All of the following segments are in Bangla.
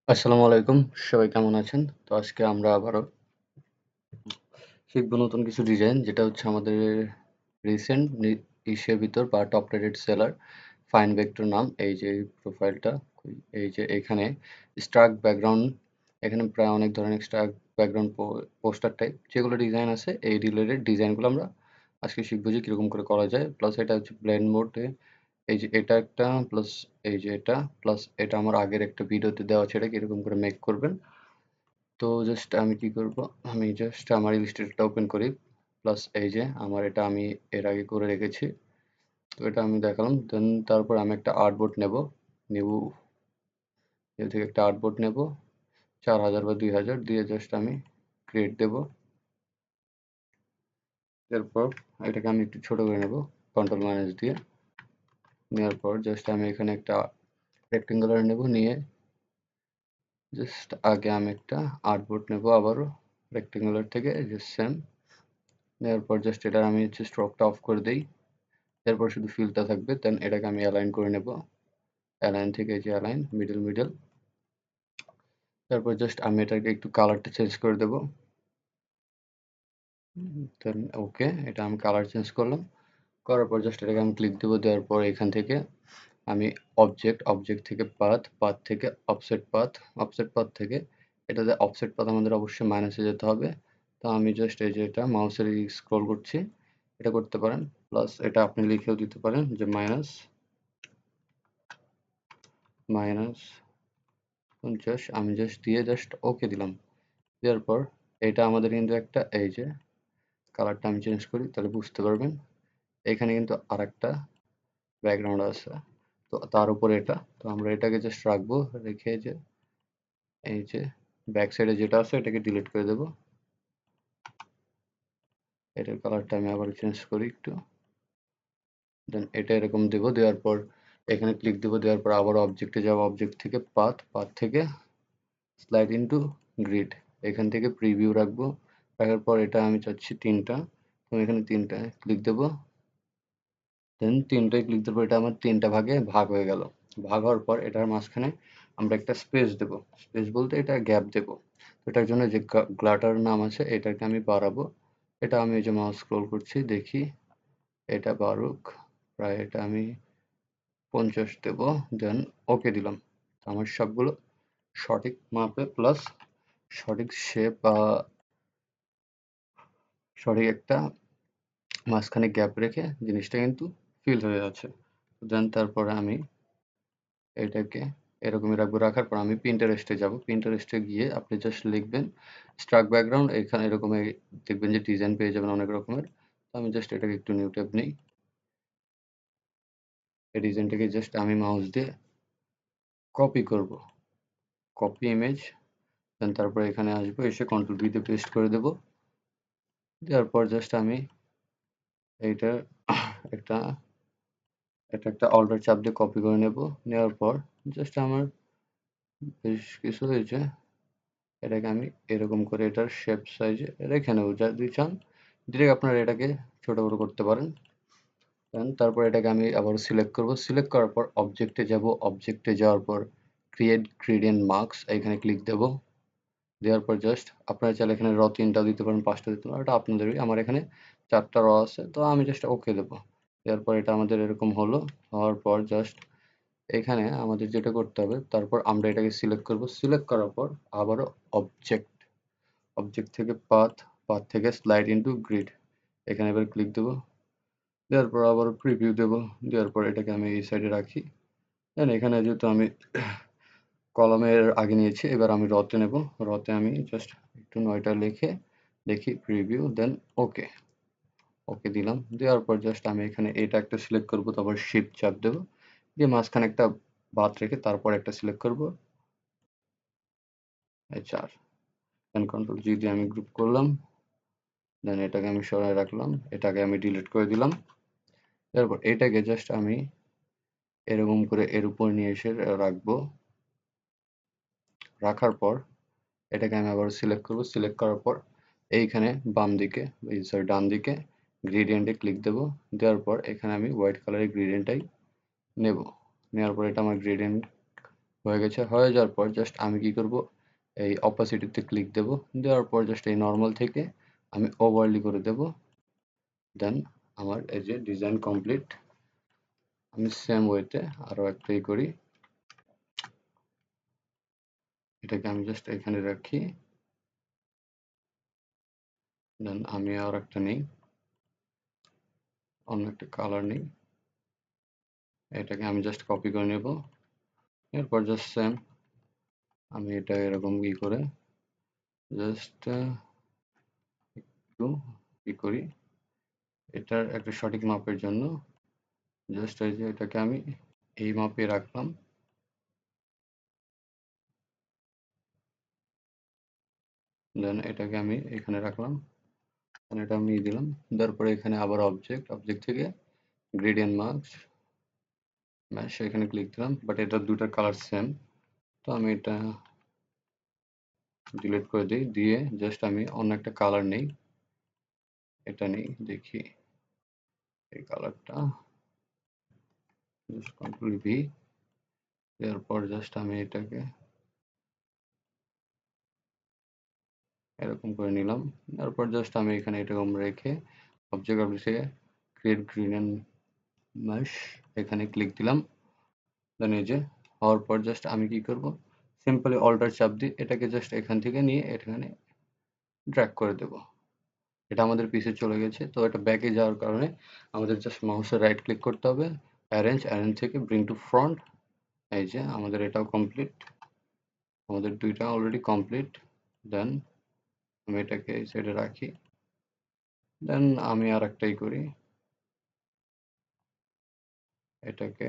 আসসালামু আলাইকুম। সবাই কেমন আছেন? তো আজকে আমরা আবারও শিখব নতুন কিছু ডিজাইন, যেটা হচ্ছে আমাদের রিসেন্ট ইসের ভিতর বা top rated seller fine vector নাম। এই যে প্রোফাইলটা, এই যে এখানে স্ট্রাক ব্যাকগ্রাউন্ড, এখানে প্রায় অনেক ধরনের স্ট্রাক ব্যাকগ্রাউন্ড পোস্টার টাইপ যেগুলো ডিজাইন আছে, এই রিলেটেড ডিজাইনগুলো আমরা আজকে শিখবো যে কিরকম করে করা যায়। প্লাস এটা হচ্ছে ব্লেন্ড মোডে, এই যে এটা একটা, প্লাস এই যে এটা, প্লাস এটা আমার আগের একটা ভিডিওতে দেওয়া আছে, এটা কিরকম করে মেক করবেন। তো জাস্ট আমি কি করব, আমি জাস্ট আমার ইলাস্ট্রেটরটা ওপেন করি, প্লাস এই যে আমার এটা আমি এর আগে করে রেখেছি, তো এটা আমি দেখালাম। দেন তারপর আমি একটা আর্টবোর্ড নেব, নিউ এর থেকে একটা আর্টবোর্ড নেব 4000 বা 2000 দিয়ে জাস্ট আমি ক্রিয়েট দেব। এরপর এটাকে আমি একটু ছোট করে নেব কন্ট্রোল মাইনাস দিয়ে। নেওয়ার পর জাস্ট আমি এখানে একটা রেক্টেঙ্গুলার নেব, নিয়ে জাস্ট আগে আমি একটা আর্টবোর্ড নেব আবারও রেক্টেঙ্গুলার থেকে, জাস্ট সেম। নেওয়ার পর জাস্ট এটা আমি হচ্ছে স্ট্রোকটা অফ করে দেই, এরপর শুধু ফিলটা থাকবে। দেন এটাকে আমি অ্যালাইন করে নেব, অ্যালাইন থেকে এই যে অ্যালাইন মিডল, তারপর জাস্ট আমি এটাকে একটু কালারটা চেঞ্জ করে দেব। দেন ওকে, এটা আমি কালার চেঞ্জ করলাম, করার পর জাস্ট এটাকে আমি ক্লিক দেবো। দেওয়ার পর এখান থেকে আমি অবজেক্ট থেকে পাথ থেকে অফসেট পাথ থেকে এটাতে অফসেট পাথ আমাদের অবশ্যই মাইনাসে যেতে হবে। তো আমি জাস্ট এই যে এটা মাউসের স্ক্রল করছি, এটা করতে পারেন, প্লাস এটা আপনি লিখেও দিতে পারেন যে মাইনাস 50। আমি জাস্ট দিয়ে জাস্ট ওকে দিলাম। দেওয়ার পর এটা আমাদের কিন্তু একটা, এই যে কালারটা আমি চেঞ্জ করি তাহলে বুঝতে পারবেন, এখানে কিন্তু আরেকটা ব্যাকগ্রাউন্ড আছে, তো তার উপরে এটা, তো আমরা এটাকে জাস্ট রাখবো, রেখে যে এই যে ব্যাক সাইডে যেটা আছে এটাকে ডিলিট করে দেব। এটার কালারটা আমি আবার চেঞ্জ করি একটু, দেন এটা এরকম দেব। দেওয়ার পর এখানে ক্লিক দেব, দেওয়ার পর আবার অবজেক্টে যাব, অবজেক্ট থেকে পাথ থেকে স্লাইড ইনটু গ্রিড, এখান থেকে প্রিভিউ রাখবো। রাখার পর এটা আমি চাচ্ছি 3টা, তো এখানে 3টায় ক্লিক দেব। দেন 3টায় ক্লিক দেওয়ার পর এটা আমার 3টা ভাগে ভাগ হয়ে গেল। ভাগ হওয়ার পর এটার মাঝখানে আমরা একটা স্পেস দেব, স্পেস বলতে এটা গ্যাপ দেব। এটার জন্য যে গ্লাটার নাম আছে এটাকে আমি বাড়াবো, এটা আমি এই যে মাউস স্ক্রল করছি দেখি, এটা বাড়ুক, প্রায় এটা আমি 50 দেব। দেন ওকে দিলাম। আমার সবগুলো সঠিক মাপে প্লাস সঠিক শেপ বা সঠিক একটা মাঝখানে গ্যাপ রেখে জিনিসটা কিন্তু ফিল হয়ে যাচ্ছে। দেন তারপরে আমি এটাকে এরকমই রাখবো। রাখার পর আমি পিন্টারেস্টে যাব, পিন্টারেস্টে গিয়ে আপনি জাস্ট লিখবেন স্ট্রাক ব্যাকগ্রাউন্ড, এখানে এরকম দেখবেন যে ডিজাইন পেয়ে যাবেন অনেক রকমের। তো আমি জাস্ট এটাকে একটু নিউ ট্যাব নিই, এই ডিজাইনটাকে জাস্ট আমি মাউস দিয়ে কপি করব, কপি ইমেজ। দেন তারপর এখানে আসবো, এসে কন্ট্রোল ভি দিয়ে পেস্ট করে দেব। দেওয়ার পর জাস্ট আমি এইটা একটা এটা একটা অল্টার চাপ দিয়ে কপি করে নেব। নেওয়ার পর জাস্ট আমার বেশ কিছু হয়েছে, এটাকে আমি এরকম করে এটার শেপ সাইজে রেখে নেব। যদি চান ডিরেক্ট আপনারা এটাকে ছোট বড় করতে পারেন। দেন তারপর এটাকে আমি আবার সিলেক্ট করব, সিলেক্ট করার পর অবজেক্টে যাব, অবজেক্টে যাওয়ার পর ক্রিয়েট গ্রেডিয়েন্ট মার্কস, এখানে ক্লিক দেব। দেওয়ার পর জাস্ট আপনারা চাইলে এখানে 3টাও দিতে পারেন, 5টা দিতে পারেন, এটা আপনাদেরই। আমার এখানে 4টা আছে, তো আমি জাস্ট ওকে দেবো। দেওয়ার পর এটা আমাদের এরকম হলো। হওয়ার পর জাস্ট এখানে আমাদের যেটা করতে হবে, তারপর আমরা এটাকে সিলেক্ট করব, সিলেক্ট করার পর আবারও অবজেক্ট থেকে পাথ থেকে স্লাইড ইনটু গ্রিড, এখানে এবার ক্লিক দেবো। দেওয়ার পর আবার প্রিভিউ দেবো। দেওয়ার পর এটাকে আমি এই সাইডে রাখি। দেন এখানে যেহেতু আমি কলমের আগে নিয়েছি, এবার আমি রতে নেব। রতে আমি জাস্ট একটু 9টা লিখে দেখি প্রিভিউ, দেন ওকে, ওকে দিলাম। দেওয়ার পর জাস্ট আমি এখানে এটা একটা সিলেক্ট করব, তারপর শিফট চাপ দেবো, দিয়ে মাঝখানে একটা বাদ রেখে তারপর একটা সিলেক্ট করব, এই 4। দেন কন্ট্রোল জি দিয়ে আমি গ্রুপ করলাম। দেন এটাকে আমি সরায় রাখলাম, এটাকে আমি ডিলিট করে দিলাম। তারপর এটাকে জাস্ট আমি এরকম করে এর উপর নিয়ে এসে রাখবো। রাখার পর এটাকে আমি আবার সিলেক্ট করব, সিলেক্ট করার পর এইখানে বাম দিকে, সরি ডান দিকে গ্রেডিয়েন্টে ক্লিক দেব। দেওয়ার পর এখানে আমি হোয়াইট কালারের গ্রেডিয়েন্টটাই নেব। নেওয়ার পর এটা আমার গ্রেডিয়েন্ট হয়ে গেছে। হয়ে যাওয়ার পর জাস্ট আমি কি করব, এই অপাসিটিতে ক্লিক দেব। দেওয়ার পর জাস্ট এই নরমাল থেকে আমি ওভারলি করে দেব। দেন আমার এই যে ডিজাইন কমপ্লিট। আমি সেম ওয়েতে আরও একটা করি, এটাকে আমি জাস্ট এখানে রাখি। দেন আমি আর একটা নিই, অন্য একটা কালার নিই, এটাকে আমি জাস্ট কপি করে নেব। এরপর জাস্ট সেম আমি এটা এরকম করে জাস্ট একটু করি, এটার একটা সঠিক মাপের জন্য জাস্ট এই যে এটাকে আমি এই মাপে রাখলাম। দেন এটাকে আমি এখানে রাখলাম, এটা আমি দিলাম। তারপরে এখানে আবার অবজেক্ট থেকে গ্রেডিয়েন্ট মার্কস ম্যাশ, এখানে ক্লিক দিলাম। বাট এটার দুটার কালার সেম, তো আমি এটা ডিলিট করে দিই। দিয়ে জাস্ট আমি অন্য একটা কালার নেই, এটা নেই, দেখি এই কালারটা, জাস্ট কন্ট্রোল ভি। এরপর জাস্ট আমি এটাকে এরকম করে নিলাম। তারপর জাস্ট আমি এখানে এরকম রেখে অবজেক্ট থেকে ক্রিয়েট গ্রেডিয়েন্ট ম্যাশ, এখানে ক্লিক দিলাম। দেন এই যে হওয়ার পর জাস্ট আমি কি করব, সিম্পলি অল্টার চাপ দিয়ে এটাকে জাস্ট এখান থেকে নিয়ে এখানে ড্র্যাগ করে দেব। এটা আমাদের পিছে চলে গেছে। তো এটা ব্যাকে যাওয়ার কারণে আমাদের জাস্ট মাউসের রাইট ক্লিক করতে হবে, অ্যারেঞ্জ থেকে ব্রিং টু ফ্রন্ট। এই যে আমাদের এটাও কমপ্লিট, আমাদের দুইটা অলরেডি কমপ্লিট। দেন আমি এটাকে এই সাইডে রাখি। দেন আমি আর একটাই করি, এটাকে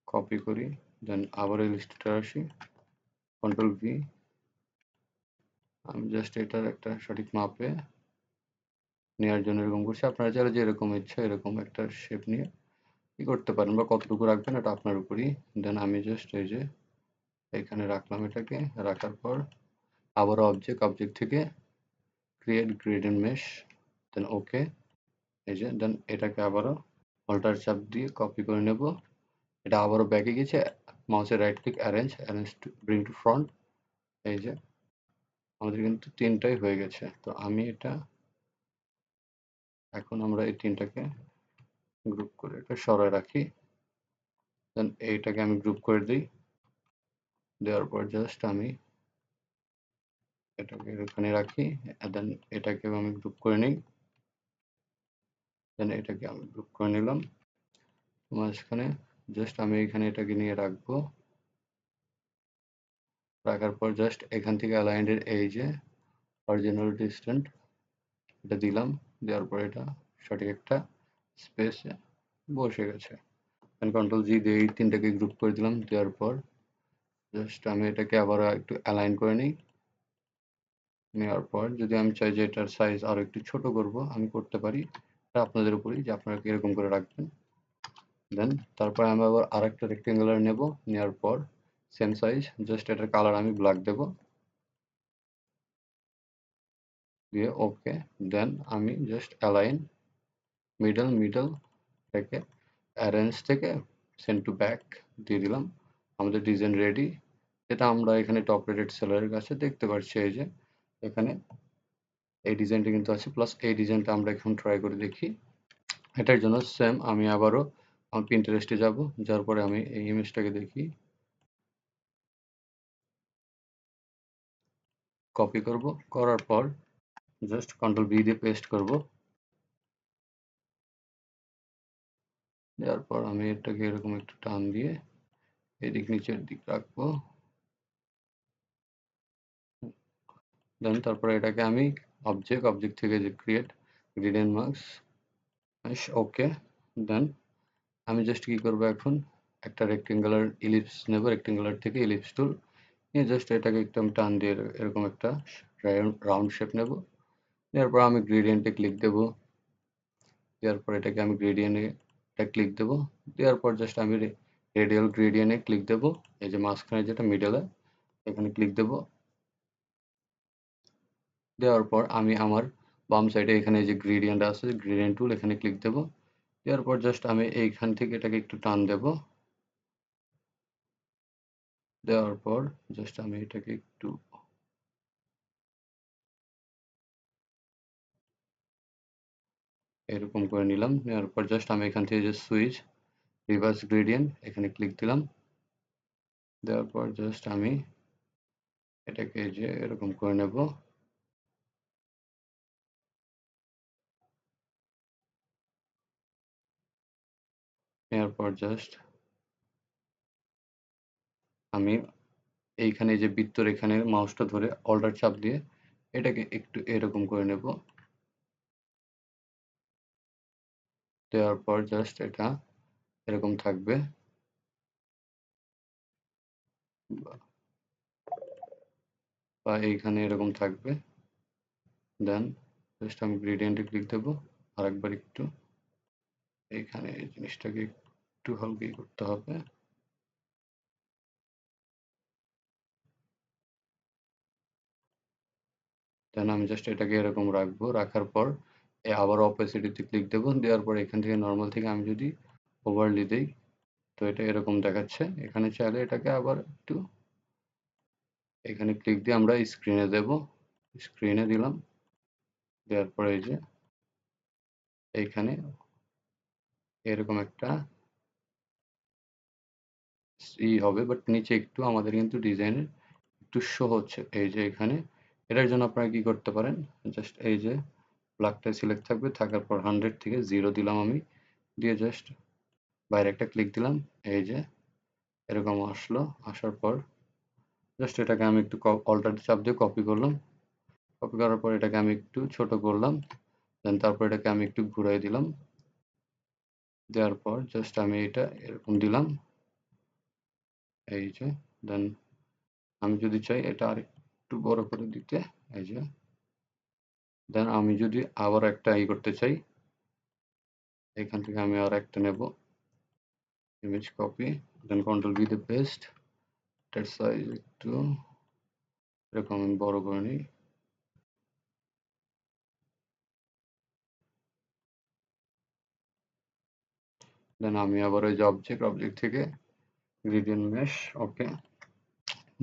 কপি করি। দেন আবার ইলাস্ট্রেটর আসি, কন্ট্রোল ভি। আমি জাস্ট এটার একটা সঠিক মাপে নেওয়ার জন্য এরকম করছি। আপনারা চাইলে যে এরকম ইচ্ছা এরকম একটা শেপ নিয়ে কি করতে পারেন, বা কতটুকু রাখবেন এটা আপনার উপরই। দেন আমি জাস্ট এই যে এখানে রাখলাম, এটাকে রাখার পর আবার অবজেক্ট থেকে ক্রিয়েট গ্রেডিয়েন্ট মেশ, দেন ওকে। এই যে দেন এটাকে আবারও অল্টার চাপ দিয়ে কপি করে নেব। এটা আবারও ব্যাকে গেছে, মাউসের right click arrange to bring to front. এই যে আমাদের কিন্তু তিনটাই হয়ে গেছে। তো আমি এটা এখন আমরা এই তিনটাকে গ্রুপ করে এটা সরায় রাখি। দেন এইটাকে আমি গ্রুপ করে দিই। দেওয়ার পর জাস্ট আমি এটাকে এখানে রাখি। দেন এটাকেও আমি গ্রুপ করে নিই। দেন এটাকে আমি গ্রুপ করে নিলাম মাঝখানে। জাস্ট আমি এখানে এটাকে নিয়ে রাখবো। রাখার পর জাস্ট এখান থেকে অ্যালাইন্ডের এই যে অরিজিনাল ডিস্টেন্ট এটা দিলাম। দেওয়ার পর এটা সঠিক একটা স্পেসে বসে গেছে। কন্ট্রোল জি দিয়ে এই তিনটাকে গ্রুপ করে দিলাম। দেওয়ার পর জাস্ট আমি এটাকে আবার একটু অ্যালাইন করে নিই। নেওয়ার পর যদি আমি চাই যে এটার সাইজ আরো একটু ছোট করব, আমি করতে পারি। এটা আপনাদের উপরই যে আপনারা কিরকম করে রাখবেন। দেন তারপর আমি আবার আরেকটা রেক্টেঙ্গুলার নেব। নেওয়ার পর সেম সাইজ, জাস্ট এটার কালার আমি ব্ল্যাক দেব, দিয়ে ওকে। দেন আমি জাস্ট অ্যালাইন মিডল থেকে অ্যারেঞ্জ থেকে সেন্ড টু ব্যাক দিয়ে দিলাম। আমাদের ডিজাইন রেডি। এটা আমরা এখানে টপ রেটেড সেলারের কাছে দেখতে পাচ্ছি। এই যে এখানে এই ডিজাইনটা কিন্তু আছে, প্লাস এই ডিজাইনটা আমরা এখন ট্রাই করে দেখি। এটার জন্য সেম আমি আবারও আমার পিন্টারেস্টে যাব, যার পরে আমি এই ইমেজটাকে দেখি, কপি করব। করার পর জাস্ট কন্ট্রোল ভি দিয়ে পেস্ট করব। দেওয়ার পর আমি এটাকে এরকম একটু টান দিয়ে এদিক নিচের দিক রাখবো। দেন তারপরে এটাকে আমি অবজেক্ট থেকে যে ক্রিয়েট গ্রেডিয়েন্ট মার্কস ওকে। দেন আমি জাস্ট কি করব, এখন একটা রেক্টেঙ্গুলার ইলিপস নেব, রেক্টেঙ্গুলার থেকে ইলিপস টুল নিয়ে জাস্ট এটাকে একদম টান দিয়ে এরকম একটা রাউন্ড শেপ নেব। এরপর আমি গ্রেডিয়েন্টে ক্লিক দেব। দেওয়ার পর এটাকে আমি গ্রেডিয়েন্টে ক্লিক দেব। দেওয়ার পর জাস্ট আমি রেডিয়াল গ্রেডিয়েন্টে ক্লিক দেব, এই যে মাঝখানে যেটা মিডলে এখানে ক্লিক দেব। দেওয়ার পর আমি আমার বাম সাইডে এখানে যে গ্রেডিয়েন্ট আছে গ্রেডিয়েন্ট টুল এখানে ক্লিক দেব। দেওয়ার পর জাস্ট আমি এইখান থেকে এটাকে একটু টান দেব। দেওয়ার পর জাস্ট আমি এটাকে একটু এরকম করে নিলাম। নেওয়ার পর জাস্ট আমি এখান থেকে যে সুইচ রিভার্স গ্রেডিয়েন্ট এখানে ক্লিক দিলাম। দেওয়ার পর জাস্ট আমি এটাকে যে এরকম করে নেব। নেওয়ার পর জাস্ট আমি এইখানে যে বৃত্তর এখানে মাউসটা ধরে অল্টার চাপ দিয়ে এটাকে একটু এরকম করে নেব। দেওয়ার পর জাস্ট এটা এরকম থাকবে বা এইখানে এরকম থাকবে। দেন জাস্ট আমি গ্রেডিয়েন্টে ক্লিক দেবো আরেকবার একটু। এইখানে এই জিনিসটাকে একটু হালকা করতে হবে। দেন আমি জাস্ট এটাকে এরকম রাখবো। রাখার পর আবার অপেসিটিতে ক্লিক দেবো। দেওয়ার পর এখান থেকে নর্মাল থেকে আমি যদি ওভারলি দেই তো এটা এরকম দেখাচ্ছে। এখানে চাইলে এটাকে আবার একটু এখানে ক্লিক দিয়ে আমরা স্ক্রিনে দেব। স্ক্রিনে দিলাম। দেওয়ার পরে এই যে এইখানে এরকম একটা হবে, বাট নিচে একটু আমাদের কিন্তু ডিজাইনের একটু শো হচ্ছে। এই যে এখানে এটার জন্য আপনারা কি করতে পারেন, জাস্ট এই যে ব্ল্যাকটা সিলেক্ট থাকবে, থাকার পর 100 থেকে 0 দিলাম আমি। দিয়ে জাস্ট বাইরে একটা ক্লিক দিলাম। এই যে এরকম আসলো। আসার পর জাস্ট এটাকে আমি একটু অল্টার চাপ দিয়ে কপি করলাম। কপি করার পর এটাকে আমি একটু ছোট করলাম। দেন তারপর এটাকে আমি একটু ঘুরাই দিলাম। দেওয়ার পর জাস্ট আমি এটা এরকম দিলাম। এই যে দেন আমি যদি চাই এটা আর একটু বড় করে দিতে, এই যে দেন আমি যদি আবার একটা করতে চাই, এখান থেকে আমি আর একটা নেব, ইমেজ কপি, দেন কন্ট্রোল ভি দিয়ে পেস্ট। এটার সাইজ একটু এরকম আমি বড় করে নিই। দেন আমি আবার ওই যে অবজেক্ট থেকে গ্রেডিয়েন্ট মেশ, ওকে।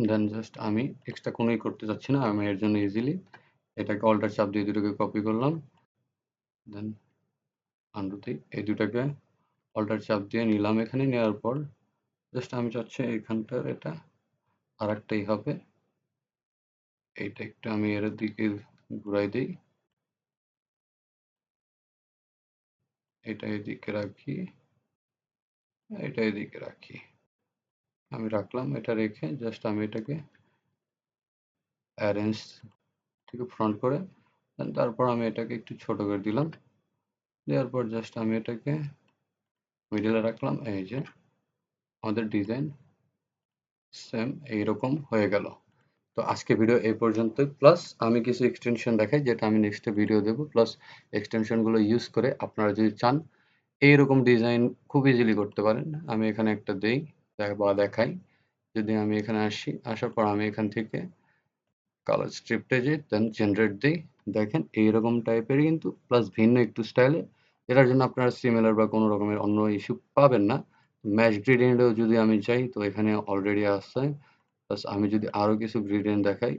দেন জাস্ট আমি এক্সট্রা কোনোই করতে চাচ্ছি না, আমি এর জন্য ইজিলি এটাকে অল্টার চাপ দিয়ে দুটোকে কপি করলাম। দেন আন্ডুতে এই দুটাকে অল্টার চাপ দিয়ে নিলাম। এখানে নেওয়ার পর জাস্ট আমি চাচ্ছি এখানটার এটা আর একটাই হবে। এইটা একটু আমি এর দিকে ঘুরাই দিই, এটা এদিকে রাখি, এটা এদিকে রাখি। আমি রাখলাম। এটা রেখে জাস্ট আমি এটাকে অ্যারেঞ্জ থেকে ফ্রন্ট করে দেন তারপর আমি এটাকে একটু ছোট করে দিলাম। দেওয়ার পর জাস্ট আমি এটাকে মিডলে রাখলাম। এই যে আমাদের ডিজাইন সেম এইরকম হয়ে গেল। তো আজকে ভিডিও এই পর্যন্তই। প্লাস আমি কিছু এক্সটেনশন দেখাই যেটা আমি নেক্সটে ভিডিও দেবো। প্লাস এক্সটেনশনগুলো ইউজ করে আপনারা যদি চান এইরকম ডিজাইন খুব ইজিলি করতে পারেন। আমি এখানে একটা দেই বা দেখাই। যদি আমি এখানে আসি, আসার পর আমি এখান থেকে কালার স্ট্রিপে যাই, দেন জেনারেট দিই। দেখেন এইরকম টাইপেরই কিন্তু প্লাস ভিন্ন একটু স্টাইলে, এটার জন্য আপনারা সিমিলার বা কোনো রকমের অন্য ইস্যু পাবেন না। ম্যাচ গ্রেডিয়েন্টেও যদি আমি চাই তো এখানে অলরেডি আছে। প্লাস আমি যদি আরও কিছু গ্রেডিয়েন্ট দেখাই,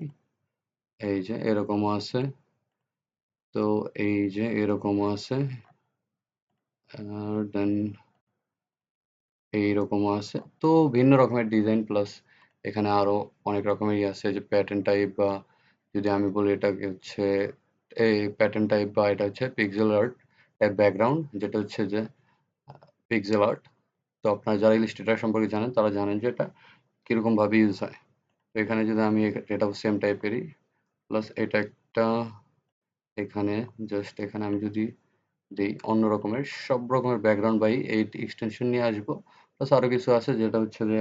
এই যে এরকমও আছে। তো এই যে এরকমও আছে। দেন এইরকমও আছে। তো ভিন্ন রকমের ডিজাইন প্লাস এখানে আরো অনেক রকমেরই আছে, যে প্যাটার্ন টাইপ বা যদি আমি বলি এটাকে হচ্ছে এই প্যাটার্ন টাইপ বা এটা হচ্ছে পিক্সেল আর্ট টাইপ ব্যাকগ্রাউন্ড, যেটা হচ্ছে যে পিক্সেল আর্ট। তো আপনারা যারা ইলাস্ট্রেটর সম্পর্কে জানেন তারা জানেন যে এটা কিরকম ভাবে ইউজ হয়। তো এখানে যদি আমি এটাও সেম টাইপেরই, প্লাস এটা একটা এখানে জাস্ট এখানে আমি যদি দেই অন্য রকমের সব রকমের ব্যাকগ্রাউন্ড বাই এই এক্সটেনশন নিয়ে আসবো। প্লাস আরো কিছু আছে যেটা হচ্ছে যে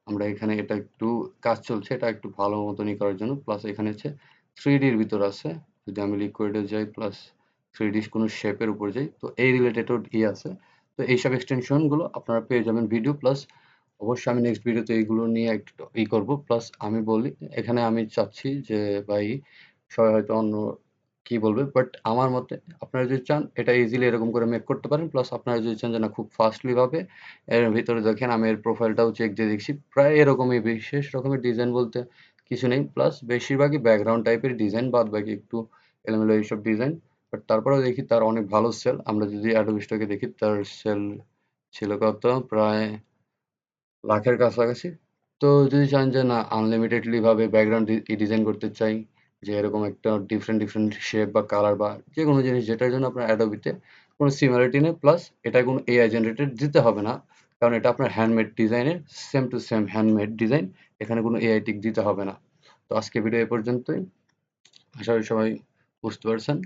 আমরা এখানে এটা একটু কাজ চলছে এটা একটু ভালো মতনই করার জন্য। প্লাস এখানে হচ্ছে 3D এর ভিতর আছে। যদি আমি লিকুইডে যাই প্লাস 3D কোনো শেপের উপর যাই তো এই রিলেটেডও আছে। তো এইসব এক্সটেনশন গুলো আপনারা পেয়ে যাবেন ভিডিও। প্লাস অবশ্যই আমি নেক্সট ভিডিওতে এইগুলো নিয়ে একটু করবো। প্লাস আমি বলি এখানে আমি চাচ্ছি যে ভাই সবাই হয়তো অন্য কি বলবে, বাট আমার মতে আপনারা যদি চান এটা ইজিলি এরকম করে মেক করতে পারেন। প্লাস আপনারা যদি চান যে না খুব ফাস্টলি ভাবে এর ভিতরে দেখেন আমি এর প্রোফাইলটাও চেক দিয়ে দেখছি প্রায় এরকমই, বিশেষ রকমের ডিজাইন বলতে কিছু নেই। প্লাস বেশিরভাগই ব্যাকগ্রাউন্ড টাইপের ডিজাইন, বাদ বাকি একটু এলোমেলো এইসব ডিজাইন। বাট তারপরেও দেখি তার অনেক ভালো সেল। আমরা যদি অ্যাডোবি স্টকে দেখি তার সেল ছিল কত, প্রায় লাখের কাছাকাছি। তো যদি চান যে না আনলিমিটেডলি ভাবে ব্যাকগ্রাউন্ড ডিজাইন করতে চাই, যে এরকম একটা ডিফারেন্ট ডিফারেন্ট শেপ বা কালার বা যে কোনো জিনিস যেটার জন্য আপনার অ্যাডোবিতে কোনো সিমিলারিটি নেই, প্লাস এটা কোনো এআই জেনারেটেড দিতে হবে না, কারণ এটা আপনার হ্যান্ডমেড ডিজাইনের same to same handmade design, এখানে কোনো এআই টিক দিতে হবে না। তো আজকে ভিডিও এ পর্যন্তই, আশা করি সবাই বুঝতে পারছেন।